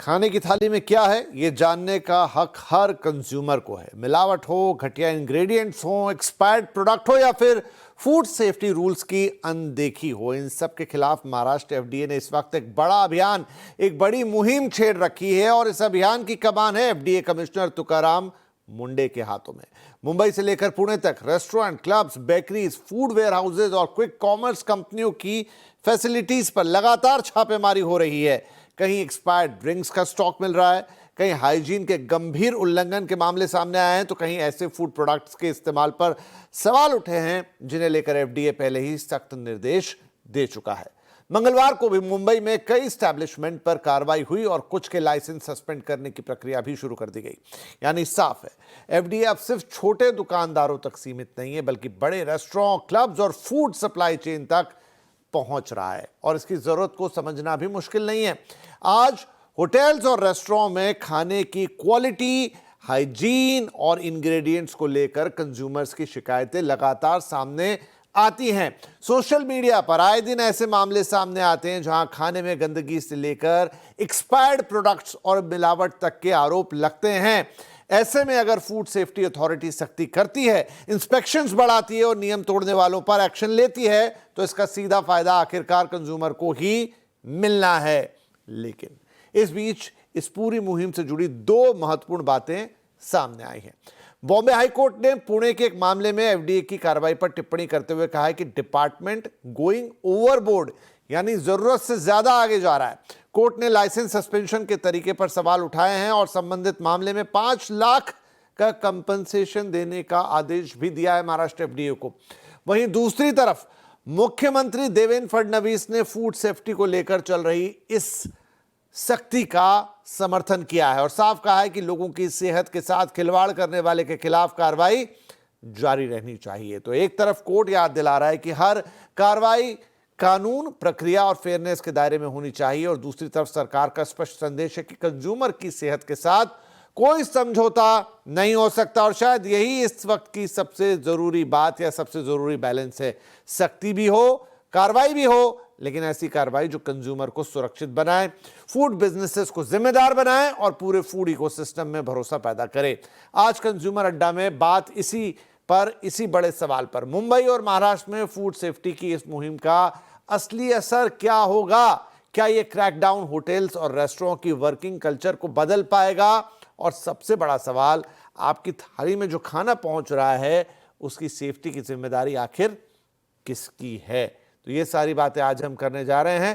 खाने की थाली में क्या है, ये जानने का हक हर कंज्यूमर को है। मिलावट हो, घटिया इंग्रेडिएंट्स हो, एक्सपायर्ड प्रोडक्ट हो या फिर फूड सेफ्टी रूल्स की अनदेखी हो, इन सब के खिलाफ महाराष्ट्र एफडीए ने इस वक्त एक बड़ा अभियान, एक बड़ी मुहिम छेड़ रखी है। और इस अभियान की कमान है एफडीए कमिश्नर तुकाराम मुंडे के हाथों में। मुंबई से लेकर पुणे तक restaurant, clubs, bakeries, food warehouses और क्विक कॉमर्स कंपनियों की फैसिलिटीज पर लगातार छापेमारी हो रही है। कहीं एक्सपायर्ड ड्रिंक्स का स्टॉक मिल रहा है, कहीं हाइजीन के गंभीर उल्लंघन के मामले सामने आए हैं, तो कहीं ऐसे फूड प्रोडक्ट्स के इस्तेमाल पर सवाल उठे हैं जिन्हें लेकर एफडीए पहले ही सख्त निर्देश दे चुका है। मंगलवार को भी मुंबई में कई एस्टैब्लिशमेंट पर कार्रवाई हुई और कुछ के लाइसेंस सस्पेंड करने की प्रक्रिया भी शुरू कर दी गई। यानी साफ है, एफडीए अब सिर्फ छोटे दुकानदारों तक सीमित नहीं है, बल्कि बड़े रेस्टोरेंट, क्लब्स और फूड सप्लाई चेन तक पहुंच रहा है। और इसकी जरूरत को समझना भी मुश्किल नहीं है। आज होटल्स और रेस्टोरेंट में खाने की क्वालिटी, हाइजीन और इंग्रेडिएंट्स को लेकर कंज्यूमर्स की शिकायतें लगातार सामने आती हैं। सोशल मीडिया पर आए दिन ऐसे मामले सामने आते हैं जहां खाने में गंदगी से लेकर एक्सपायर्ड प्रोडक्ट्स और मिलावट तक के आरोप लगते हैं। ऐसे में अगर फूड सेफ्टी अथॉरिटी सख्ती करती है, इंस्पेक्शंस बढ़ाती है और नियम तोड़ने वालों पर एक्शन लेती है, तो इसका सीधा फायदा आखिरकार कंज्यूमर को ही मिलना है। लेकिन इस बीच इस पूरी मुहिम से जुड़ी दो महत्वपूर्ण बातें सामने आई हैं। बॉम्बे हाई कोर्ट ने पुणे के एक मामले में एफडीए की कार्रवाई पर टिप्पणी करते हुए कहा है कि डिपार्टमेंट गोइंग ओवरबोर्ड, यानी जरूरत से ज्यादा आगे जा रहा है। कोर्ट ने लाइसेंस सस्पेंशन के तरीके पर सवाल उठाए हैं और संबंधित मामले में 5 लाख का कंपनसेशन देने का आदेश भी दिया है महाराष्ट्र एफडीए को। वहीं दूसरी तरफ मुख्यमंत्री देवेंद्र फडणवीस ने फूड सेफ्टी को लेकर चल रही इस सख्ती का समर्थन किया है और साफ कहा है कि लोगों की सेहत के साथ खिलवाड़ करने वाले के खिलाफ कार्रवाई जारी रहनी चाहिए। तो एक तरफ कोर्ट याद दिला रहा है कि हर कार्रवाई कानून, प्रक्रिया और फेयरनेस के दायरे में होनी चाहिए, और दूसरी तरफ सरकार का स्पष्ट संदेश है कि कंज्यूमर की सेहत के साथ कोई समझौता नहीं हो सकता। और शायद यही इस वक्त की सबसे जरूरी बात या सबसे जरूरी बैलेंस है। सख्ती भी हो, कार्रवाई भी हो, लेकिन ऐसी कार्रवाई जो कंज्यूमर को सुरक्षित बनाए, फूड बिजनेसेस को जिम्मेदार बनाए और पूरे फूड इकोसिस्टम में भरोसा पैदा करे। आज कंज्यूमर अड्डा में बात इसी बड़े सवाल पर, मुंबई और महाराष्ट्र में फूड सेफ्टी की इस मुहिम का असली असर क्या होगा? क्या ये क्रैकडाउन होटल्स और रेस्टोरेंट की वर्किंग कल्चर को बदल पाएगा? और सबसे बड़ा सवाल, आपकी थाली में जो खाना पहुंच रहा है उसकी सेफ्टी की जिम्मेदारी आखिर किसकी है? तो ये सारी बातें आज हम करने जा रहे हैं।